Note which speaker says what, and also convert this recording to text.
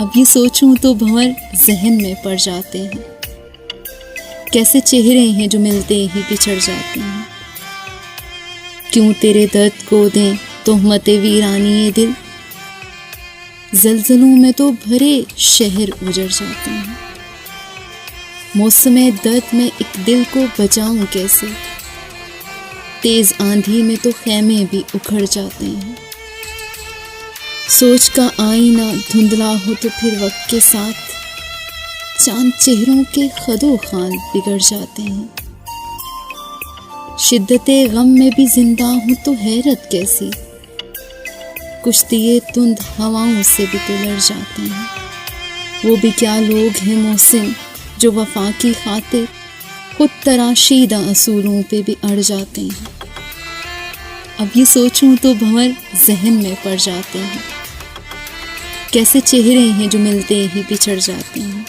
Speaker 1: अब ये सोचूं तो भंवर जहन में पड़ जाते हैं। कैसे चेहरे हैं जो मिलते ही बिछड़ जाते हैं। क्यों तेरे दर्द को दें तोहमते वीरानी ये दिल, जलजलों में तो भरे शहर उजड़ जाते हैं। मौसमे दर्द में एक दिल को बचाऊं कैसे, तेज आंधी में तो खेमे भी उखड़ जाते हैं। सोच का आईना धुंधला हो तो फिर वक्त के साथ चांद चेहरों के खदो खान बिगड़ जाते हैं। शिद्दते गम में भी जिंदा हूं तो हैरत कैसी, कुश्तिये तुंद हवाओं से भी तो लड़ जाते हैं। वो भी क्या लोग हैं मोहसिन जो वफा की खातिर खुद तराशीदा असूलों पे भी अड़ जाते हैं। अब ये सोचूं तो भंवर जहन में पड़ जाते हैं। कैसे चेहरे हैं जो मिलते ही बिछड़ जाते हैं।